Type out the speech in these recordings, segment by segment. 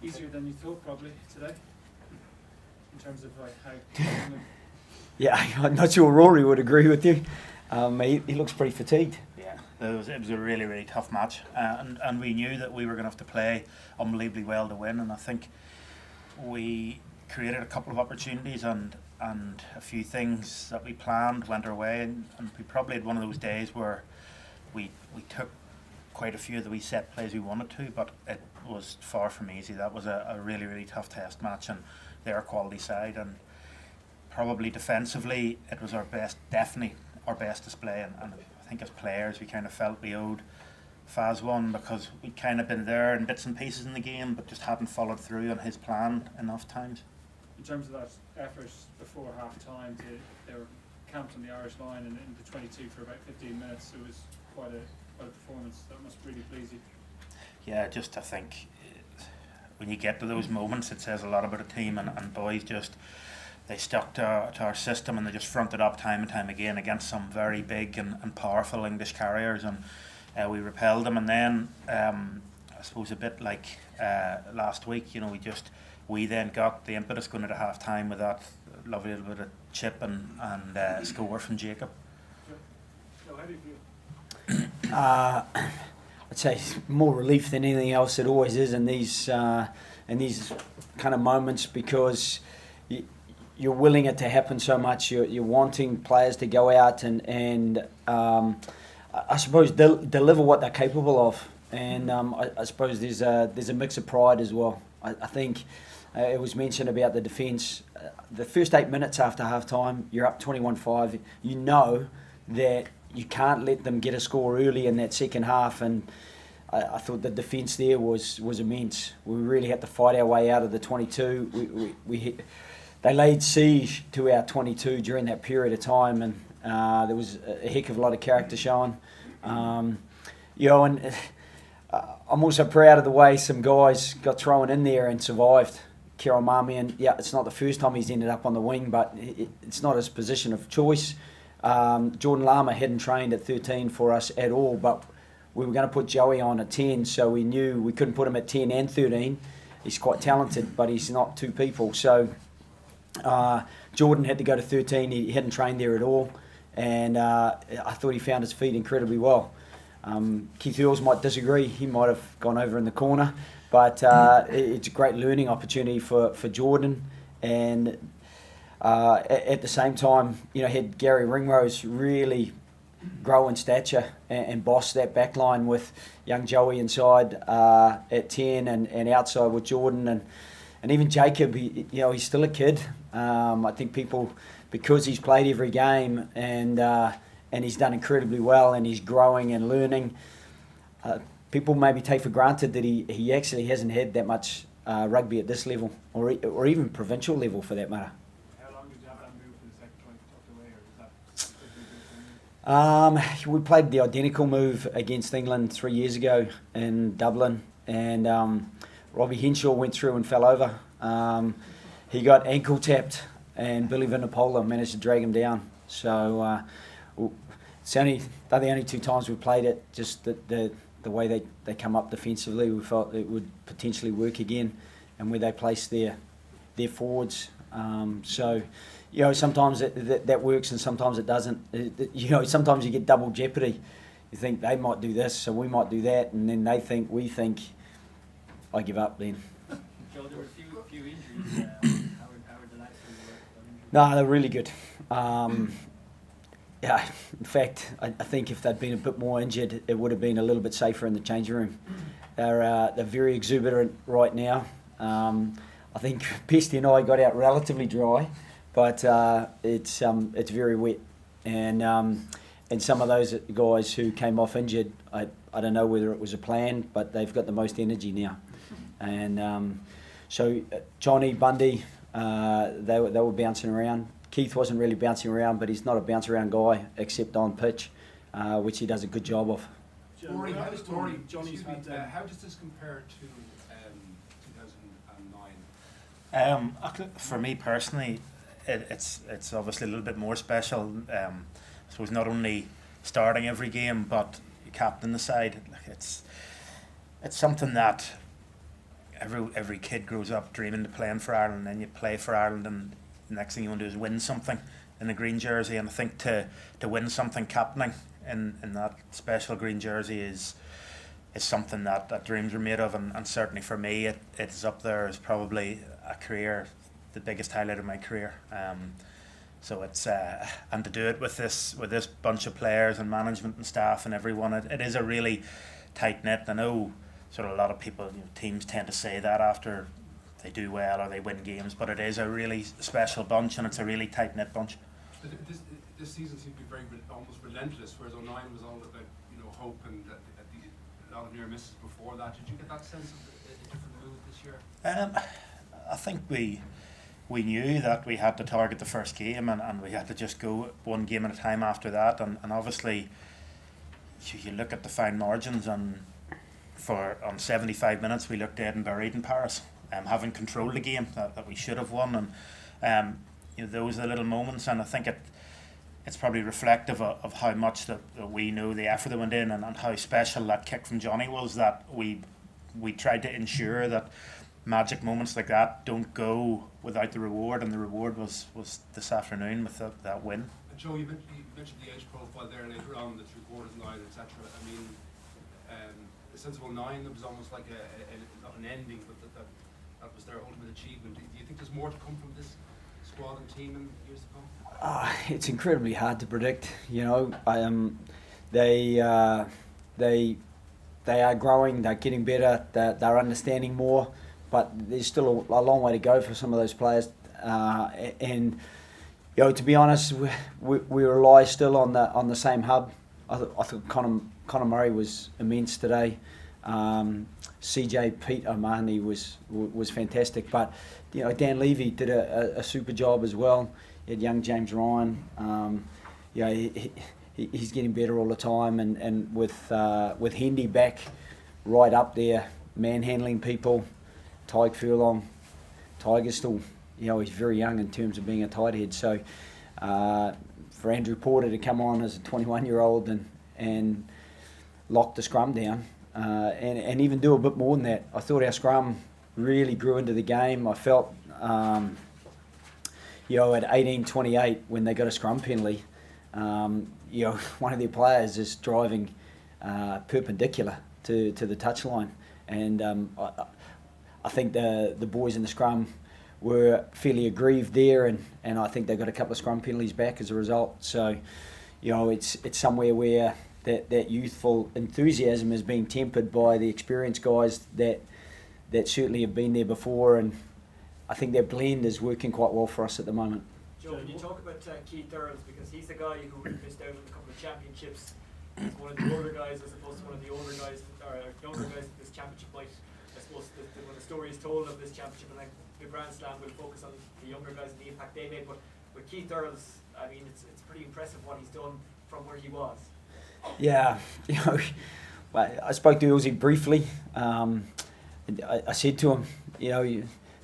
Easier than you thought probably today, in terms of like how. Yeah, I'm not sure Rory would agree with you. He looks pretty fatigued. Yeah, it was a really, really tough match, and we knew that we were going to have to play unbelievably well to win, and I think we created a couple of opportunities and a few things that we planned went our way, and we probably had one of those days where we took quite a few of the wee set plays we wanted to, but it was far from easy. That was a really, really tough test match, and they're a quality side, and probably defensively it was definitely our best display, and I think as players we kind of felt we owed Faz one, because we'd kind of been there in bits and pieces in the game but just hadn't followed through on his plan enough times. In terms of that effort before half time, they were camped on the Irish line and in the 22 for about 15 minutes. It was quite a performance. That must really please you. Yeah, just I think when you get to those moments it says a lot about a team, and boys just they stuck to our system, and they just fronted up time and time again against some very big and powerful English carriers, and we repelled them. And then I suppose a bit like last week, you know, we then got the impetus going into half time with that lovely little bit of chip and score from Jacob. So how do you feel? I'd say more relief than anything else. It always is in these kind of moments, because you're willing it to happen so much. You're wanting players to go out and I suppose deliver what they're capable of, and I suppose there's a mix of pride as well. I think it was mentioned about the defence. The first 8 minutes after half time, you're up 21-5. You know that you can't let them get a score early in that second half, and I thought the defence there was immense. We really had to fight our way out of the 22. They laid siege to our 22 during that period of time, and there was a heck of a lot of character shown. And I'm also proud of the way some guys got thrown in there and survived. Kieran Marmion, yeah, it's not the first time he's ended up on the wing, but it's not his position of choice. Jordan Lama hadn't trained at 13 for us at all, but we were going to put Joey on at 10, so we knew we couldn't put him at 10 and 13. He's quite talented, but he's not two people. So Jordan had to go to 13. He hadn't trained there at all, and I thought he found his feet incredibly well. Keith Earls might disagree. He might have gone over in the corner, but it's a great learning opportunity for Jordan. And at the same time, you know, had Gary Ringrose really grow in stature and boss that back line with young Joey inside at 10 and outside with Jordan and even Jacob. He's still a kid. I think people, because he's played every game and he's done incredibly well and he's growing and learning, people maybe take for granted that he actually hasn't had that much rugby at this level or even provincial level for that matter. How long did you have that move for the second point tucked away, or was that? We played the identical move against England 3 years ago in Dublin, and Robbie Henshaw went through and fell over. He got ankle tapped, and Billy Vinapola managed to drag him down. So they're the only two times we've played it. Just the way they come up defensively, we felt it would potentially work again, and where they place their forwards. Sometimes that works and sometimes it doesn't. Sometimes you get double jeopardy. You think they might do this, so we might do that, and then we think. I give up then. Joe, there were a few injuries. How were the lads who were No, they're really good. In fact, I think if they'd been a bit more injured, it would have been a little bit safer in the changing room. They're very exuberant right now. I think Pesty and I got out relatively dry, but it's very wet, and some of those guys who came off injured, I don't know whether it was a plan, but they've got the most energy now, and so Johnny Bundy, they were bouncing around. Keith wasn't really bouncing around, but he's not a bounce around guy except on pitch, which he does a good job of. Rory, how does this compare to 2009? For me personally, it's obviously a little bit more special. I suppose not only starting every game, but captain the side. It's something that every kid grows up dreaming to playing for Ireland, and then you play for Ireland, and the next thing you want to do is win something in the green jersey. And I think to win something captaining in that special green jersey is something that dreams are made of, and certainly for me it's up there as probably a career, the biggest highlight of my career. So it's and to do it with this bunch of players and management and staff and everyone, it is a really tight knit. I know sort of a lot of people, teams tend to say that after they do well or they win games, but it is a really special bunch, and it's a really tight knit bunch. This season seemed to be almost relentless, whereas 09 was all about hope and a lot of near misses before that. Did you get that sense of a different mood this year? I think we knew that we had to target the first game, and we had to just go one game at a time after that, and obviously you look at the fine margins, and on 75 minutes we looked dead and buried in Paris, having controlled the game that we should have won, and those are the little moments, and I think it's probably reflective of how much that we know the effort that went in, and how special that kick from Johnny was, that we tried to ensure that magic moments like that don't go without the reward, and the reward was this afternoon with that win. Joe, you mentioned the age profile there later on, the three quarters line, etc. I mean, the sense of 09, it was almost like not an ending, but that was their ultimate achievement. Do you think there's more to come from this squad and team in years to come? It's incredibly hard to predict. They are growing. They're getting better. They're understanding more. But there's still a long way to go for some of those players. And to be honest, we rely still on the same hub. I thought Conor Murray was immense today. CJ Pete O'Mahony was fantastic. But Dan Levy did a super job as well. You had young James Ryan. He's getting better all the time, and with Hendy back right up there, manhandling people. Tyke Furlong, Tiger's still, he's very young in terms of being a tight head. So for Andrew Porter to come on as a 21-year-old and lock the scrum down, and even do a bit more than that. I thought our scrum really grew into the game. I felt, at 18-28 when they got a scrum penalty, one of their players is driving perpendicular to the touchline, and I think the boys in the scrum were fairly aggrieved there, and I think they got a couple of scrum penalties back as a result. So, it's somewhere where that youthful enthusiasm is being tempered by the experienced guys that certainly have been there before, and I think that blend is working quite well for us at the moment. Joe, can you talk about Keith Earls, because he's the guy who missed out on a couple of championships. He's one of the older guys as opposed to one of the older guys, or younger guys that this championship might. I suppose when the story is told of this championship, and like the Grand Slam, will focus on the younger guys and the impact they made. But with Keith Earls, I mean, it's pretty impressive what he's done from where he was. Yeah, I spoke to Earlsy briefly. I said to him,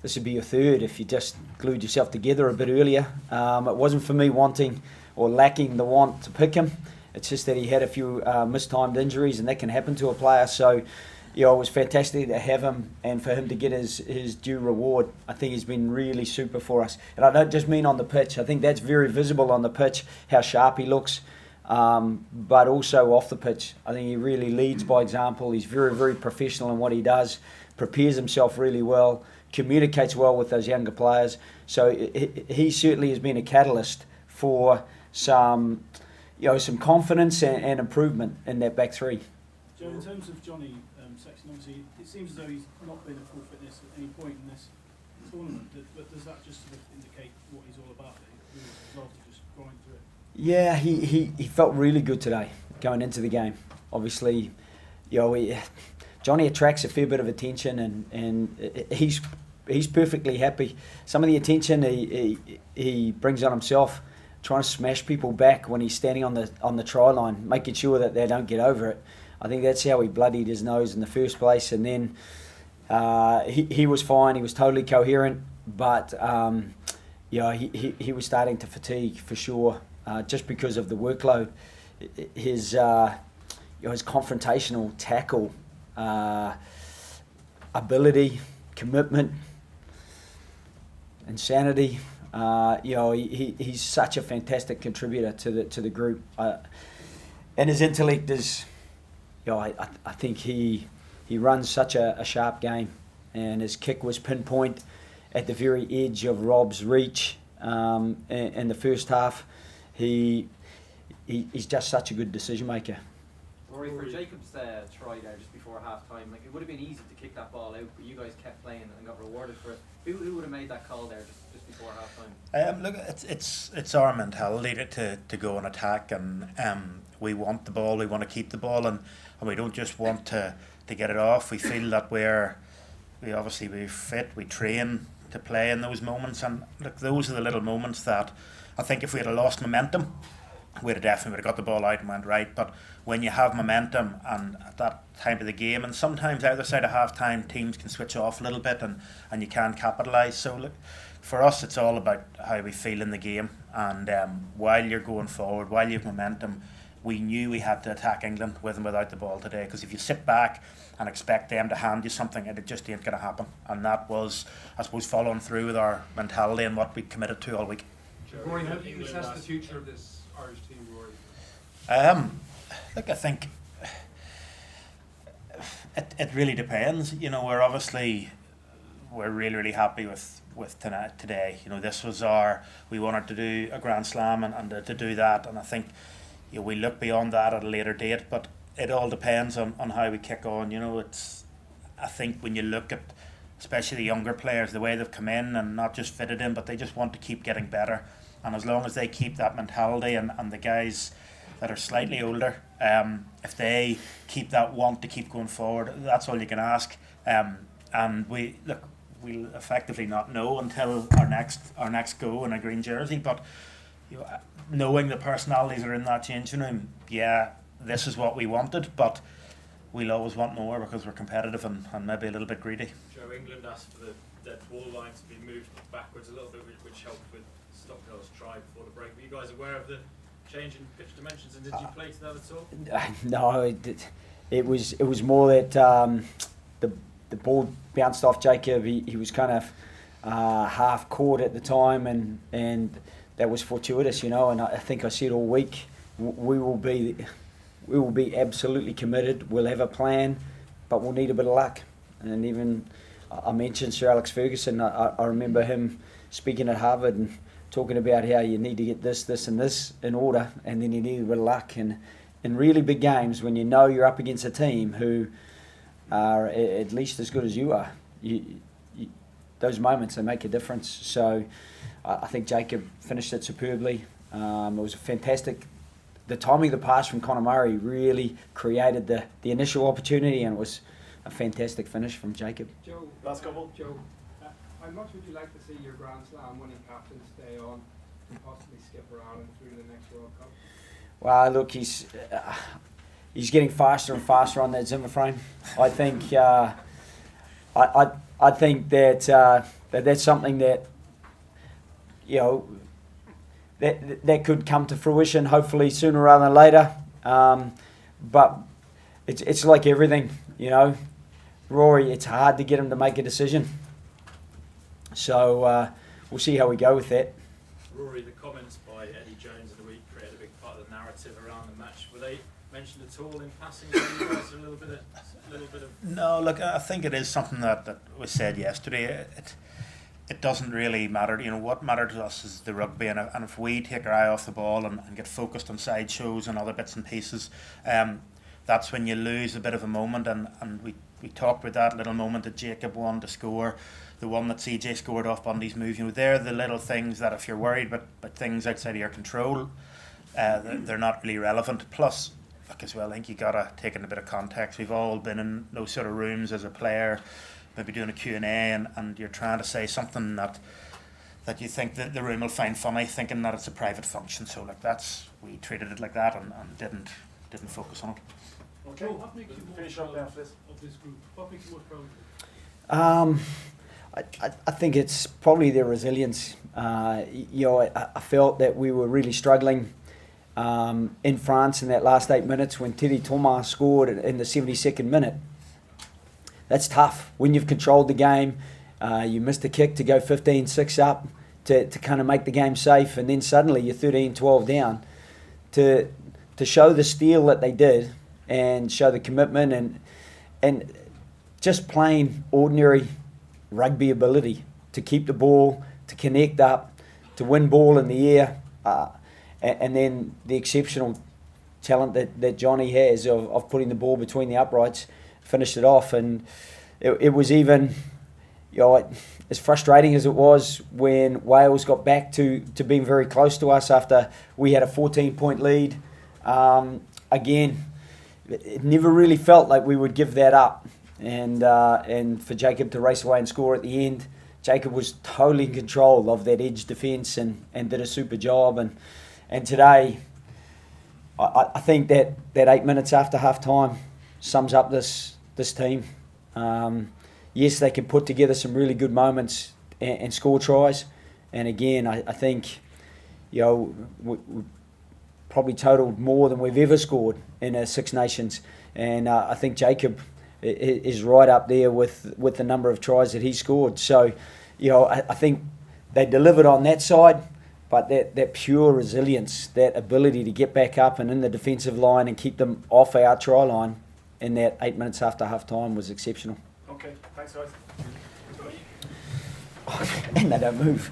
this would be your third if you just glued yourself together a bit earlier. It wasn't for me wanting or lacking the want to pick him. It's just that he had a few mistimed injuries, and that can happen to a player. So, it was fantastic to have him and for him to get his due reward. I think he's been really super for us. And I don't just mean on the pitch. I think that's very visible on the pitch, how sharp he looks, but also off the pitch. I think he really leads by example. He's very, very professional in what he does, prepares himself really well, communicates well with those younger players. So he certainly has been a catalyst for some confidence and improvement in that back three. Joe, in terms of Johnny Sexton, obviously it seems as though he's not been at full fitness at any point in this tournament, but does that just sort of indicate what he's all about, that he was resolved to just grind through it? Yeah, he felt really good today going into the game. Obviously, Johnny attracts a fair bit of attention, and he's perfectly happy. Some of the attention he brings on himself, trying to smash people back when he's standing on the try line, making sure that they don't get over it. I think that's how he bloodied his nose in the first place, and then he was fine. He was totally coherent, but he was starting to fatigue for sure, just because of the workload. His confrontational tackle ability commitment, insanity. He's such a fantastic contributor to the group, and his intellect is. I think he runs such a sharp game, and his kick was pinpoint at the very edge of Rob's reach in the first half. He's just such a good decision maker. Rory, for Jacob's try there just before half time, like it would have been easy to kick that ball out, but you guys kept playing and got rewarded for it. Who would have made that call there just before half time? Look, it's our mentality to go and attack, and we want the ball, we want to keep the ball, and we don't just want to get it off. We feel that we're fit, we train to play in those moments, and look, those are the little moments that I think if we had lost momentum, we'd have definitely got the ball out and went right. But when you have momentum and at that time of the game, and sometimes either side of half time teams can switch off a little bit and you can't capitalise. So look, for us it's all about how we feel in the game, and while you're going forward, while you have momentum, we knew we had to attack England with and without the ball today, because if you sit back and expect them to hand you something, it just ain't going to happen. And that was, I suppose, following through with our mentality and what we committed to all week. Rory, how do you assess the future of this Irish team, Rory? Look, I think it really depends. We're really happy with today. This was we wanted to do a Grand Slam and to do that, and I think we look beyond that at a later date, but it all depends on how we kick on. I think when you look at especially the younger players, the way they've come in and not just fitted in, but they just want to keep getting better, and as long as they keep that mentality, and the guys that are slightly older, if they keep that want to keep going forward, that's all you can ask. And we'll effectively not know until our next go in a green jersey, but knowing the personalities are in that changing room, this is what we wanted, but we'll always want more because we're competitive and maybe a little bit greedy. Joe, England asked for the wall line to be moved backwards a little bit, which helped with Stockdale's try before the break. Were you guys aware of the change in pitch dimensions, and did you play to that at all? No, it was more that the ball bounced off Jacob. He was kind of half caught at the time, and that was fortuitous, and I think I said all week we will be absolutely committed. We'll have a plan, but we'll need a bit of luck. And even I mentioned Sir Alex Ferguson. I remember him speaking at Harvard and talking about how you need to get this and this in order, and then you need a bit of luck. And in really big games, when you know you're up against a team who are at least as good as you are, those moments, they make a difference. So I think Jacob finished it superbly. It was a fantastic. The timing of the pass from Conor Murray really created the initial opportunity, and it was a fantastic finish from Jacob. Joe, Last couple. Joe, how much would you like to see your Grand Slam winning captain stay on and possibly skip Ireland through to the next World Cup? Well, look, he's getting faster and faster on that Zimmer frame. I think I think that that's something that that could come to fruition, hopefully sooner rather than later. But it's like everything, Rory. It's hard to get him to make a decision. So we'll see how we go with that. Rory, the comments by Eddie Jones in the week created a big part of the narrative around the match. Were they mentioned at all in passing? You guys a little bit of. No, look, I think it is something that was said yesterday. It doesn't really matter. What matters to us is the rugby, and if we take our eye off the ball and get focused on sideshows and other bits and pieces, that's when you lose a bit of a moment. And we talked about that little moment that Jacob won to score, the one that CJ scored off Bundy's move. They're the little things that if you're worried about things outside of your control, they're not really relevant. Plus, look as well, I think you gotta take in a bit of context. We've all been in those sort of rooms as a player, maybe doing a Q&A, and you're trying to say something that you think that the room will find funny, thinking that it's a private function. So we treated it like that and didn't focus on it. Okay, what makes you finish up of this group? What makes you most proud of it? I think it's probably their resilience. I felt that we were really struggling in France in that last 8 minutes when Thierry Thomas scored in the 72nd minute. that's tough when you've controlled the game. You missed a kick to go 15-6 up to kind of make the game safe, and then suddenly you're 13-12 down. To show the steel that they did and show the commitment and just plain ordinary rugby ability to keep the ball, to connect up, to win ball in the air, and then the exceptional talent that Johnny has of putting the ball between the uprights, finished it off. And it was even, as frustrating as it was when Wales got back to being very close to us after we had a 14-point lead. Again, it never really felt like we would give that up. And for Jacob to race away and score at the end, Jacob was totally in control of that edge defence and did a super job. And today, I think that 8 minutes after half time sums up this team. Yes, they can put together some really good moments and score tries. And again, I think, we probably totaled more than we've ever scored in a Six Nations. And I think Jacob is right up there with the number of tries that he scored. So, I think they delivered on that side, but that pure resilience, that ability to get back up and in the defensive line and keep them off our try line in that 8 minutes after half time was exceptional. Okay, thanks guys. And they don't move.